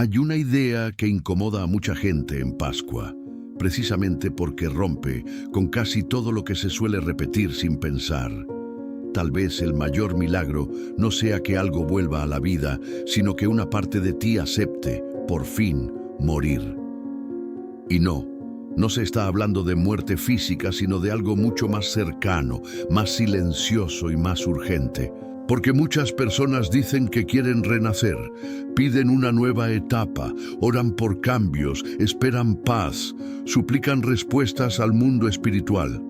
Hay una idea que incomoda a mucha gente en Pascua, precisamente porque rompe con casi todo lo que se suele repetir sin pensar. Tal vez el mayor milagro no sea que algo vuelva a la vida, sino que una parte de ti acepte, por fin, morir. Y no se está hablando de muerte física, sino de algo mucho más cercano, más silencioso y más urgente. Porque muchas personas dicen que quieren renacer, piden una nueva etapa, oran por cambios, esperan paz, suplican respuestas al mundo espiritual.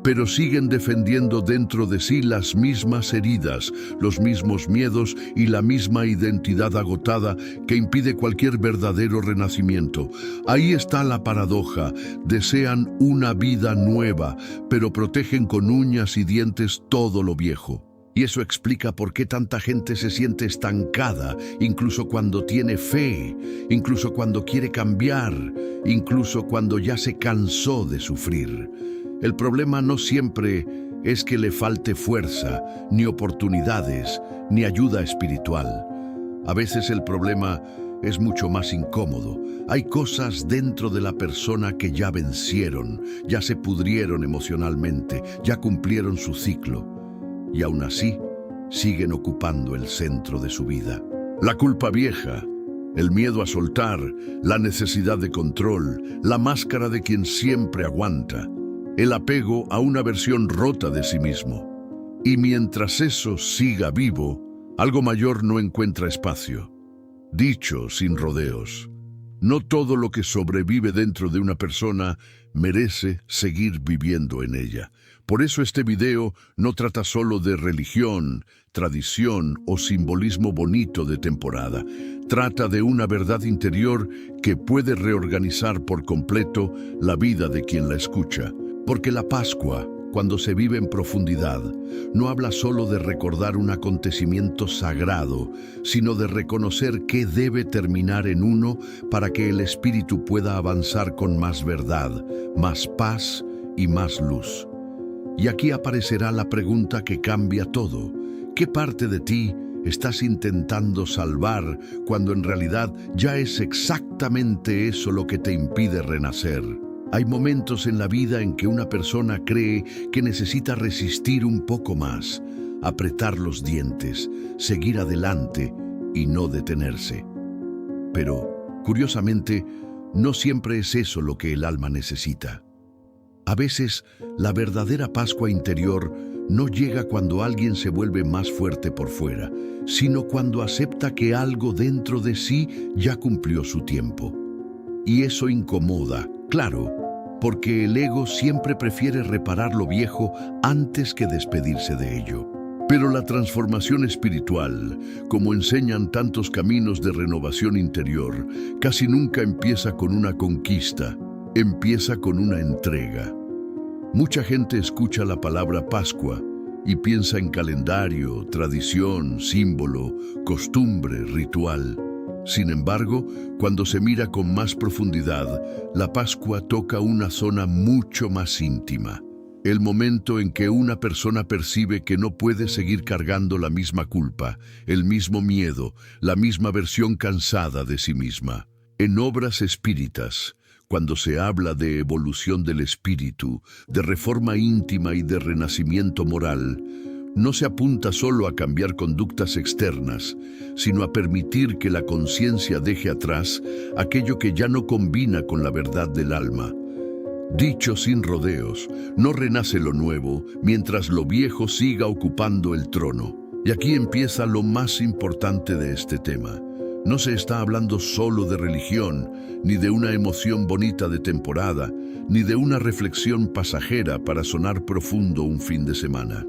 Pero siguen defendiendo dentro de sí las mismas heridas, los mismos miedos y la misma identidad agotada que impide cualquier verdadero renacimiento. Ahí está la paradoja. Desean una vida nueva, pero protegen con uñas y dientes todo lo viejo. Y eso explica por qué tanta gente se siente estancada, incluso cuando tiene fe, incluso cuando quiere cambiar, incluso cuando ya se cansó de sufrir. El problema no siempre es que le falte fuerza, ni oportunidades, ni ayuda espiritual. A veces el problema es mucho más incómodo. Hay cosas dentro de la persona que ya vencieron, ya se pudrieron emocionalmente, ya cumplieron su ciclo. Y aún así, siguen ocupando el centro de su vida. La culpa vieja, el miedo a soltar, la necesidad de control, la máscara de quien siempre aguanta, el apego a una versión rota de sí mismo. Y mientras eso siga vivo, algo mayor no encuentra espacio. Dicho sin rodeos, no todo lo que sobrevive dentro de una persona merece seguir viviendo en ella. Por eso este video no trata solo de religión, tradición o simbolismo bonito de temporada. Trata de una verdad interior que puede reorganizar por completo la vida de quien la escucha. Porque la Pascua, cuando se vive en profundidad, no habla solo de recordar un acontecimiento sagrado, sino de reconocer qué debe terminar en uno para que el espíritu pueda avanzar con más verdad, más paz y más luz. Y aquí aparecerá la pregunta que cambia todo. ¿Qué parte de ti estás intentando salvar cuando en realidad ya es exactamente eso lo que te impide renacer? Hay momentos en la vida en que una persona cree que necesita resistir un poco más, apretar los dientes, seguir adelante y no detenerse. Pero, curiosamente, no siempre es eso lo que el alma necesita. A veces, la verdadera Pascua interior no llega cuando alguien se vuelve más fuerte por fuera, sino cuando acepta que algo dentro de sí ya cumplió su tiempo. Y eso incomoda, claro, porque el ego siempre prefiere reparar lo viejo antes que despedirse de ello. Pero la transformación espiritual, como enseñan tantos caminos de renovación interior, casi nunca empieza con una conquista, empieza con una entrega. Mucha gente escucha la palabra Pascua y piensa en calendario, tradición, símbolo, costumbre, ritual. Sin embargo, cuando se mira con más profundidad, la Pascua toca una zona mucho más íntima. El momento en que una persona percibe que no puede seguir cargando la misma culpa, el mismo miedo, la misma versión cansada de sí misma. En obras espíritas, cuando se habla de evolución del espíritu, de reforma íntima y de renacimiento moral, no se apunta solo a cambiar conductas externas, sino a permitir que la conciencia deje atrás aquello que ya no combina con la verdad del alma. Dicho sin rodeos, no renace lo nuevo mientras lo viejo siga ocupando el trono. Y aquí empieza lo más importante de este tema. No se está hablando solo de religión, ni de una emoción bonita de temporada, ni de una reflexión pasajera para sonar profundo un fin de semana.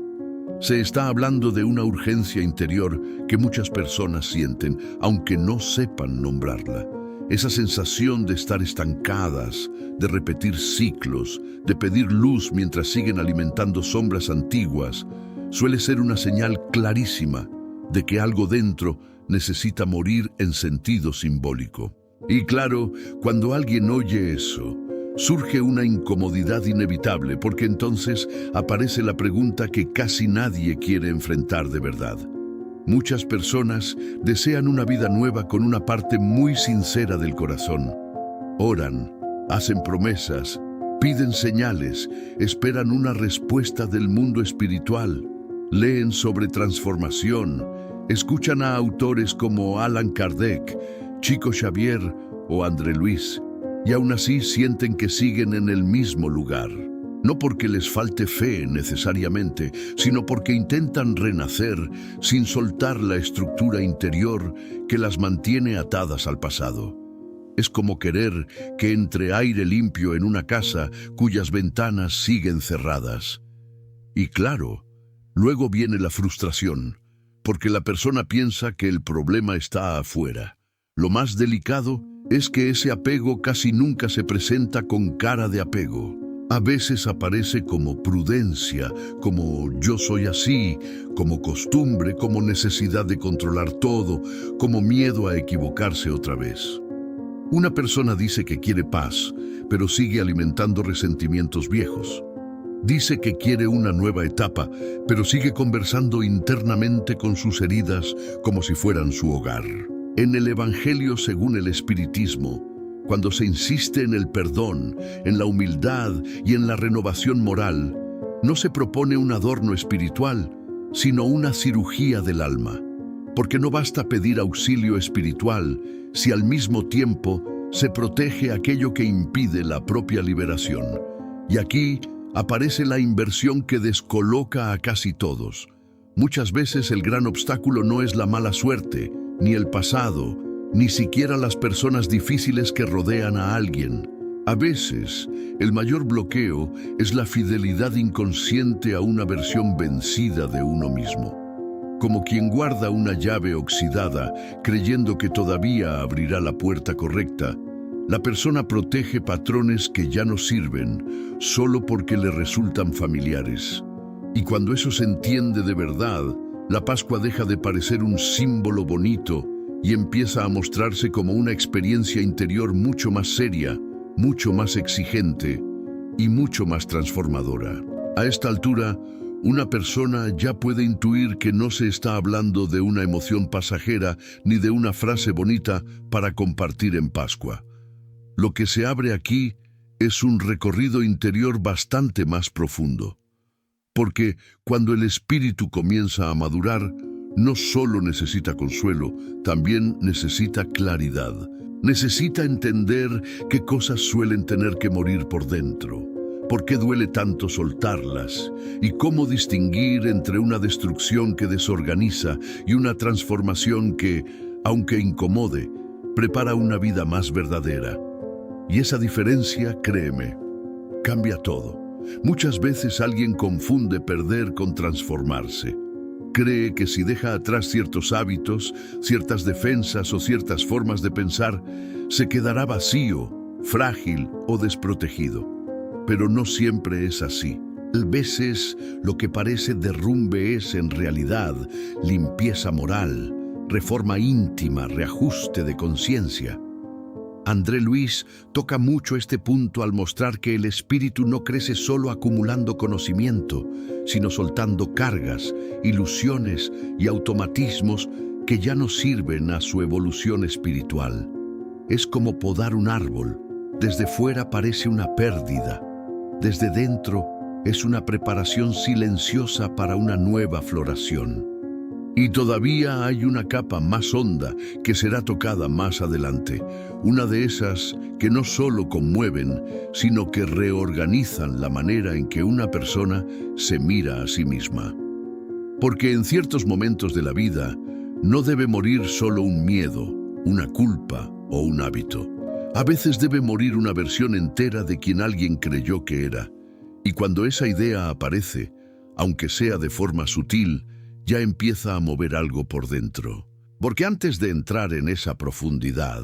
Se está hablando de una urgencia interior que muchas personas sienten, aunque no sepan nombrarla. Esa sensación de estar estancadas, de repetir ciclos, de pedir luz mientras siguen alimentando sombras antiguas, suele ser una señal clarísima de que algo dentro necesita morir en sentido simbólico. Y claro, cuando alguien oye eso, surge una incomodidad inevitable, porque entonces aparece la pregunta que casi nadie quiere enfrentar de verdad. Muchas personas desean una vida nueva con una parte muy sincera del corazón. Oran, hacen promesas, piden señales, esperan una respuesta del mundo espiritual, leen sobre transformación, escuchan a autores como Allan Kardec, Chico Xavier o André Luis, y aún así sienten que siguen en el mismo lugar. No porque les falte fe necesariamente, sino porque intentan renacer sin soltar la estructura interior que las mantiene atadas al pasado. Es como querer que entre aire limpio en una casa cuyas ventanas siguen cerradas. Y claro, luego viene la frustración, porque la persona piensa que el problema está afuera. Lo más delicado es que ese apego casi nunca se presenta con cara de apego. A veces aparece como prudencia, como yo soy así, como costumbre, como necesidad de controlar todo, como miedo a equivocarse otra vez. Una persona dice que quiere paz, pero sigue alimentando resentimientos viejos. Dice que quiere una nueva etapa, pero sigue conversando internamente con sus heridas como si fueran su hogar. En el Evangelio según el Espiritismo, cuando se insiste en el perdón, en la humildad y en la renovación moral, no se propone un adorno espiritual, sino una cirugía del alma. Porque no basta pedir auxilio espiritual si al mismo tiempo se protege aquello que impide la propia liberación. Y aquí aparece la inversión que descoloca a casi todos. Muchas veces el gran obstáculo no es la mala suerte, ni el pasado, ni siquiera las personas difíciles que rodean a alguien. A veces, el mayor bloqueo es la fidelidad inconsciente a una versión vencida de uno mismo. Como quien guarda una llave oxidada, creyendo que todavía abrirá la puerta correcta, la persona protege patrones que ya no sirven solo porque le resultan familiares. Y cuando eso se entiende de verdad, la Pascua deja de parecer un símbolo bonito y empieza a mostrarse como una experiencia interior mucho más seria, mucho más exigente y mucho más transformadora. A esta altura, una persona ya puede intuir que no se está hablando de una emoción pasajera ni de una frase bonita para compartir en Pascua. Lo que se abre aquí es un recorrido interior bastante más profundo. Porque cuando el espíritu comienza a madurar, no solo necesita consuelo, también necesita claridad. Necesita entender qué cosas suelen tener que morir por dentro, por qué duele tanto soltarlas y cómo distinguir entre una destrucción que desorganiza y una transformación que, aunque incomode, prepara una vida más verdadera. Y esa diferencia, créeme, cambia todo. Muchas veces alguien confunde perder con transformarse. Cree que si deja atrás ciertos hábitos, ciertas defensas o ciertas formas de pensar, se quedará vacío, frágil o desprotegido. Pero no siempre es así. A veces lo que parece derrumbe es en realidad limpieza moral, reforma íntima, reajuste de conciencia. André Luis toca mucho este punto al mostrar que el espíritu no crece solo acumulando conocimiento, sino soltando cargas, ilusiones y automatismos que ya no sirven a su evolución espiritual. Es como podar un árbol. Desde fuera parece una pérdida. Desde dentro es una preparación silenciosa para una nueva floración. Y todavía hay una capa más honda que será tocada más adelante, una de esas que no solo conmueven, sino que reorganizan la manera en que una persona se mira a sí misma. Porque en ciertos momentos de la vida no debe morir solo un miedo, una culpa o un hábito. A veces debe morir una versión entera de quien alguien creyó que era. Y cuando esa idea aparece, aunque sea de forma sutil, ya empieza a mover algo por dentro. Porque antes de entrar en esa profundidad,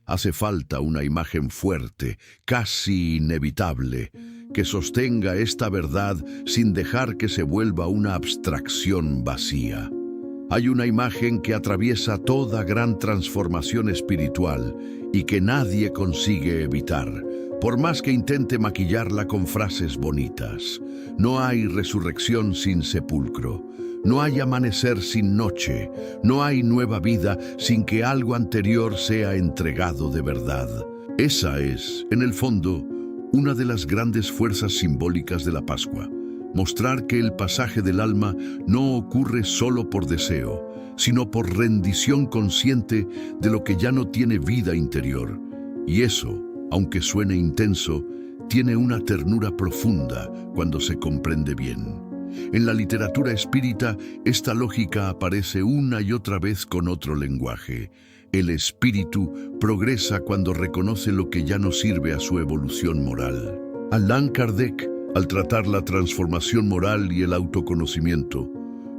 hace falta una imagen fuerte, casi inevitable, que sostenga esta verdad sin dejar que se vuelva una abstracción vacía. Hay una imagen que atraviesa toda gran transformación espiritual y que nadie consigue evitar, por más que intente maquillarla con frases bonitas. No hay resurrección sin sepulcro. No hay amanecer sin noche. No hay nueva vida sin que algo anterior sea entregado de verdad. Esa es, en el fondo, una de las grandes fuerzas simbólicas de la Pascua. Mostrar que el pasaje del alma no ocurre solo por deseo, sino por rendición consciente de lo que ya no tiene vida interior. Y eso, aunque suene intenso, tiene una ternura profunda cuando se comprende bien. En la literatura espírita, esta lógica aparece una y otra vez con otro lenguaje. El espíritu progresa cuando reconoce lo que ya no sirve a su evolución moral. Allan Kardec, al tratar la transformación moral y el autoconocimiento,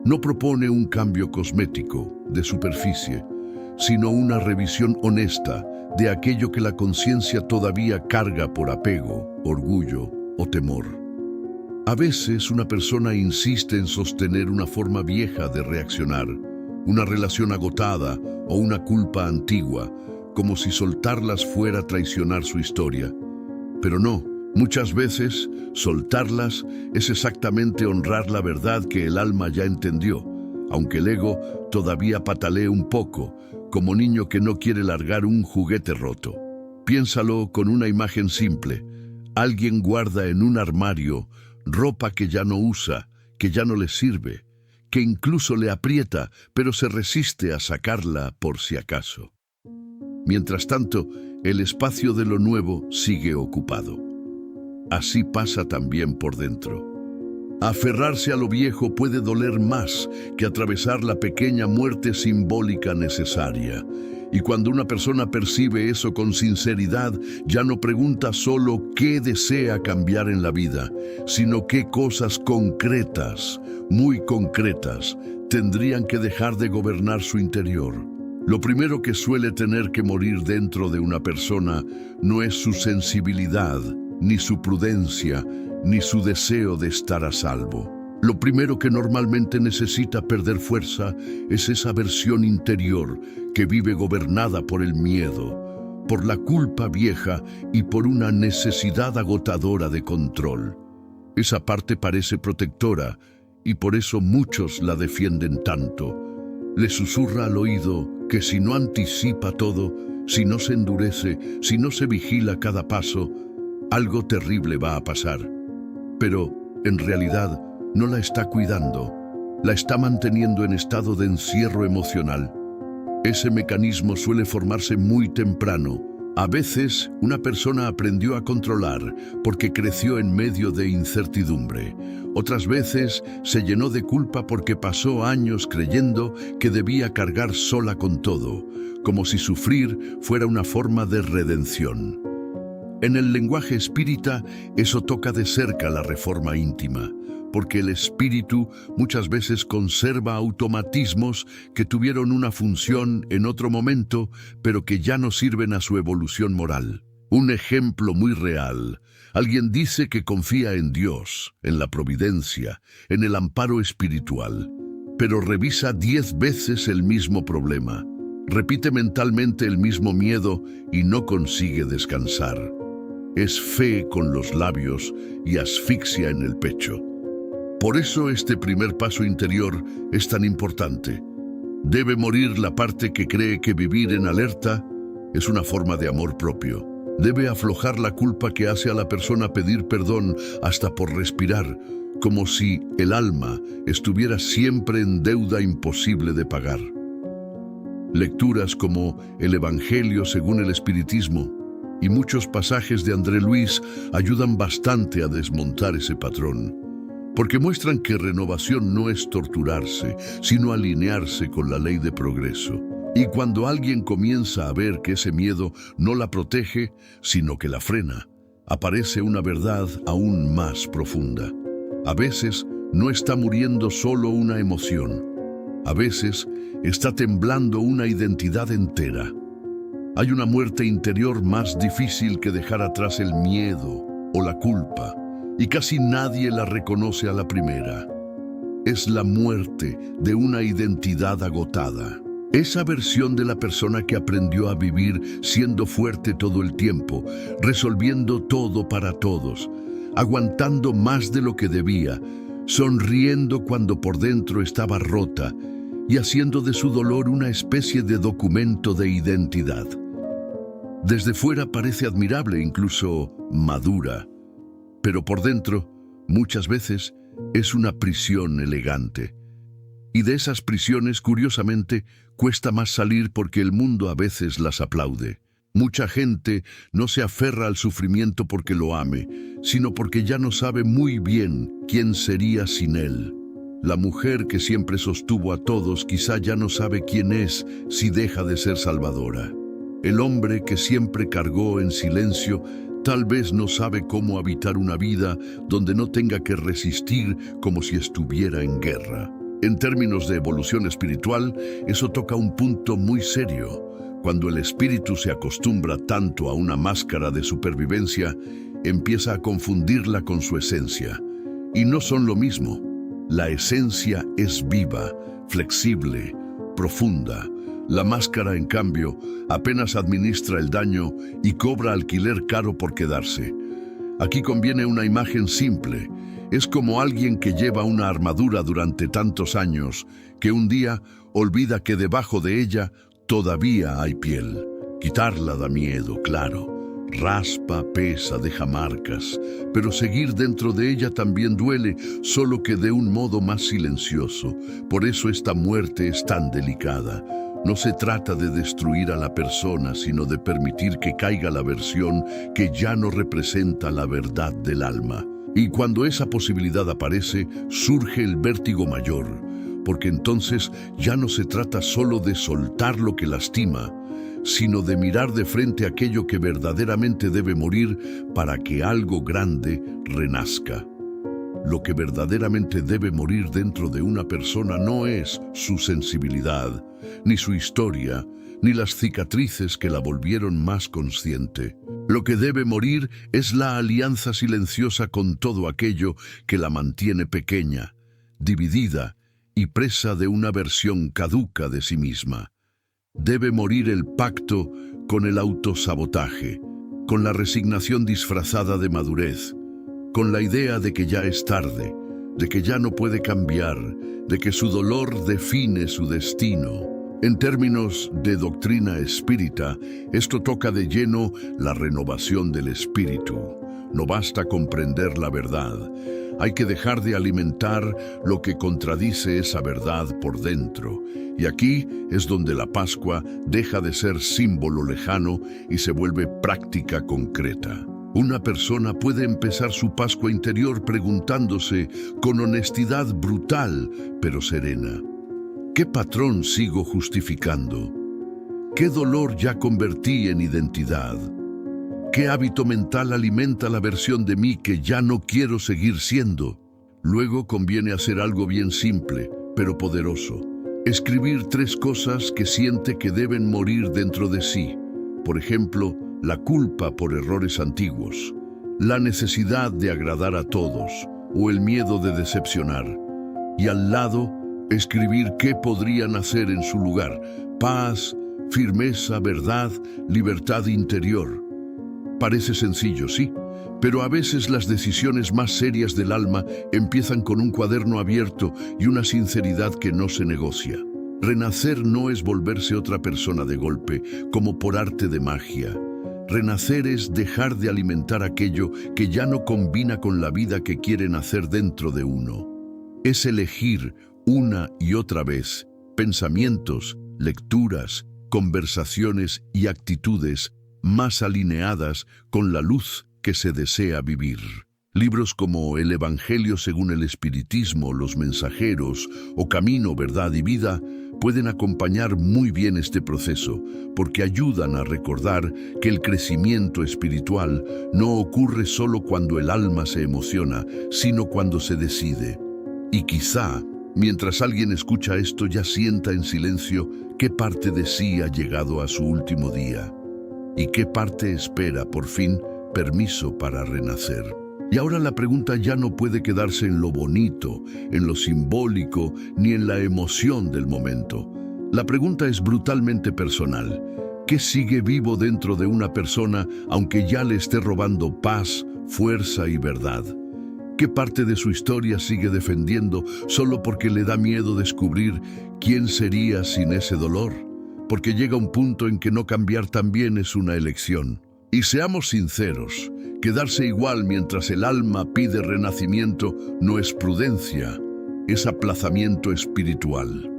no propone un cambio cosmético, de superficie, sino una revisión honesta de aquello que la conciencia todavía carga por apego, orgullo o temor. A veces una persona insiste en sostener una forma vieja de reaccionar, una relación agotada o una culpa antigua, como si soltarlas fuera traicionar su historia. Pero no, muchas veces soltarlas es exactamente honrar la verdad que el alma ya entendió, aunque el ego todavía patalee un poco, como niño que no quiere largar un juguete roto. Piénsalo con una imagen simple. Alguien guarda en un armario ropa que ya no usa, que ya no le sirve, que incluso le aprieta, pero se resiste a sacarla por si acaso. Mientras tanto, el espacio de lo nuevo sigue ocupado. Así pasa también por dentro. Aferrarse a lo viejo puede doler más que atravesar la pequeña muerte simbólica necesaria. Y cuando una persona percibe eso con sinceridad, ya no pregunta solo qué desea cambiar en la vida, sino qué cosas concretas, muy concretas, tendrían que dejar de gobernar su interior. Lo primero que suele tener que morir dentro de una persona no es su sensibilidad, ni su prudencia, ni su deseo de estar a salvo. Lo primero que normalmente necesita perder fuerza es esa versión interior que vive gobernada por el miedo, por la culpa vieja y por una necesidad agotadora de control. Esa parte parece protectora y por eso muchos la defienden tanto. Le susurra al oído que si no anticipa todo, si no se endurece, si no se vigila cada paso, algo terrible va a pasar. Pero, en realidad, no la está cuidando, la está manteniendo en estado de encierro emocional. Ese mecanismo suele formarse muy temprano. A veces, una persona aprendió a controlar porque creció en medio de incertidumbre. Otras veces, se llenó de culpa porque pasó años creyendo que debía cargar sola con todo, como si sufrir fuera una forma de redención. En el lenguaje espírita, eso toca de cerca la reforma íntima, porque el espíritu muchas veces conserva automatismos que tuvieron una función en otro momento, pero que ya no sirven a su evolución moral. Un ejemplo muy real. Alguien dice que confía en Dios, en la providencia, en el amparo espiritual, pero revisa 10 veces el mismo problema. Repite mentalmente el mismo miedo y no consigue descansar. Es fe con los labios y asfixia en el pecho. Por eso este primer paso interior es tan importante. Debe morir la parte que cree que vivir en alerta es una forma de amor propio. Debe aflojar la culpa que hace a la persona pedir perdón hasta por respirar, como si el alma estuviera siempre en deuda imposible de pagar. Lecturas como el Evangelio según el Espiritismo y muchos pasajes de André Luis ayudan bastante a desmontar ese patrón, porque muestran que renovación no es torturarse, sino alinearse con la ley de progreso. Y cuando alguien comienza a ver que ese miedo no la protege, sino que la frena, aparece una verdad aún más profunda. A veces no está muriendo solo una emoción. A veces está temblando una identidad entera. Hay una muerte interior más difícil que dejar atrás el miedo o la culpa, y casi nadie la reconoce a la primera. Es la muerte de una identidad agotada. Esa versión de la persona que aprendió a vivir siendo fuerte todo el tiempo, resolviendo todo para todos, aguantando más de lo que debía, sonriendo cuando por dentro estaba rota y haciendo de su dolor una especie de documento de identidad. Desde fuera parece admirable, incluso madura, pero por dentro, muchas veces, es una prisión elegante. Y de esas prisiones, curiosamente, cuesta más salir porque el mundo a veces las aplaude. Mucha gente no se aferra al sufrimiento porque lo ame, sino porque ya no sabe muy bien quién sería sin él. La mujer que siempre sostuvo a todos quizá ya no sabe quién es si deja de ser salvadora. El hombre que siempre cargó en silencio tal vez no sabe cómo habitar una vida donde no tenga que resistir como si estuviera en guerra. En términos de evolución espiritual, eso toca un punto muy serio. Cuando el espíritu se acostumbra tanto a una máscara de supervivencia, empieza a confundirla con su esencia. Y no son lo mismo. La esencia es viva, flexible, profunda. La máscara, en cambio, apenas administra el daño y cobra alquiler caro por quedarse. Aquí conviene una imagen simple. Es como alguien que lleva una armadura durante tantos años que un día olvida que debajo de ella todavía hay piel. Quitarla da miedo, claro. Raspa, pesa, deja marcas, pero seguir dentro de ella también duele, solo que de un modo más silencioso. Por eso esta muerte es tan delicada. No se trata de destruir a la persona, sino de permitir que caiga la versión que ya no representa la verdad del alma. Y cuando esa posibilidad aparece, surge el vértigo mayor, porque entonces ya no se trata solo de soltar lo que lastima, sino de mirar de frente aquello que verdaderamente debe morir para que algo grande renazca. Lo que verdaderamente debe morir dentro de una persona no es su sensibilidad, ni su historia, ni las cicatrices que la volvieron más consciente. Lo que debe morir es la alianza silenciosa con todo aquello que la mantiene pequeña, dividida y presa de una versión caduca de sí misma. Debe morir el pacto con el autosabotaje, con la resignación disfrazada de madurez, con la idea de que ya es tarde, de que ya no puede cambiar, de que su dolor define su destino. En términos de doctrina espírita, esto toca de lleno la renovación del espíritu. No basta comprender la verdad. Hay que dejar de alimentar lo que contradice esa verdad por dentro. Y aquí es donde la Pascua deja de ser símbolo lejano y se vuelve práctica concreta. Una persona puede empezar su Pascua interior preguntándose con honestidad brutal, pero serena: ¿qué patrón sigo justificando? ¿Qué dolor ya convertí en identidad? ¿Qué hábito mental alimenta la versión de mí que ya no quiero seguir siendo? Luego conviene hacer algo bien simple, pero poderoso. Escribir 3 cosas que siente que deben morir dentro de sí. Por ejemplo, la culpa por errores antiguos, la necesidad de agradar a todos o el miedo de decepcionar. Y al lado, escribir qué podrían hacer en su lugar: paz, firmeza, verdad, libertad interior. Parece sencillo, sí, pero a veces las decisiones más serias del alma empiezan con un cuaderno abierto y una sinceridad que no se negocia. Renacer no es volverse otra persona de golpe, como por arte de magia. Renacer es dejar de alimentar aquello que ya no combina con la vida que quieren hacer dentro de uno. Es elegir una y otra vez pensamientos, lecturas, conversaciones y actitudes más alineadas con la luz que se desea vivir. Libros como El Evangelio según el Espiritismo, Los Mensajeros o Camino, Verdad y Vida pueden acompañar muy bien este proceso, porque ayudan a recordar que el crecimiento espiritual no ocurre solo cuando el alma se emociona, sino cuando se decide. Y quizá, mientras alguien escucha esto, ya sienta en silencio qué parte de sí ha llegado a su último día y qué parte espera, por fin, permiso para renacer. Y ahora la pregunta ya no puede quedarse en lo bonito, en lo simbólico, ni en la emoción del momento. La pregunta es brutalmente personal. ¿Qué sigue vivo dentro de una persona aunque ya le esté robando paz, fuerza y verdad? ¿Qué parte de su historia sigue defendiendo solo porque le da miedo descubrir quién sería sin ese dolor? Porque llega un punto en que no cambiar también es una elección. Y seamos sinceros, quedarse igual mientras el alma pide renacimiento no es prudencia, es aplazamiento espiritual.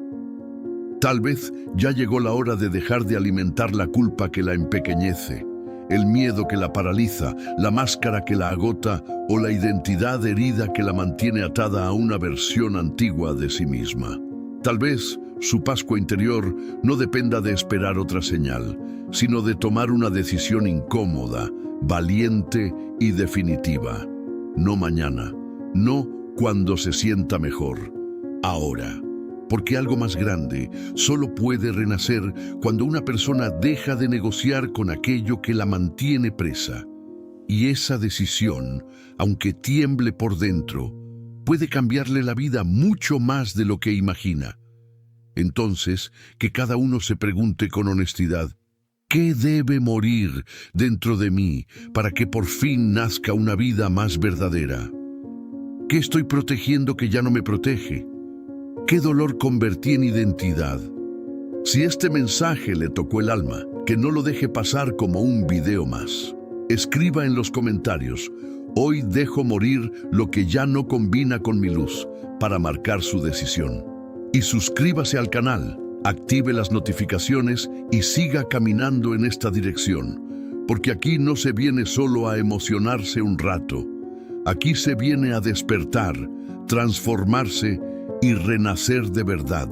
Tal vez ya llegó la hora de dejar de alimentar la culpa que la empequeñece, el miedo que la paraliza, la máscara que la agota o la identidad herida que la mantiene atada a una versión antigua de sí misma. Tal vez su Pascua interior no dependa de esperar otra señal, sino de tomar una decisión incómoda, valiente y definitiva. No mañana, no cuando se sienta mejor, ahora. Porque algo más grande solo puede renacer cuando una persona deja de negociar con aquello que la mantiene presa. Y esa decisión, aunque tiemble por dentro, puede cambiarle la vida mucho más de lo que imagina. Entonces, que cada uno se pregunte con honestidad, ¿qué debe morir dentro de mí para que por fin nazca una vida más verdadera? ¿Qué estoy protegiendo que ya no me protege? ¿Qué dolor convertí en identidad? Si este mensaje le tocó el alma, que no lo deje pasar como un video más. Escriba en los comentarios, hoy dejo morir lo que ya no combina con mi luz, para marcar su decisión. Y suscríbase al canal, active las notificaciones y siga caminando en esta dirección, porque aquí no se viene solo a emocionarse un rato, aquí se viene a despertar, transformarse y renacer de verdad.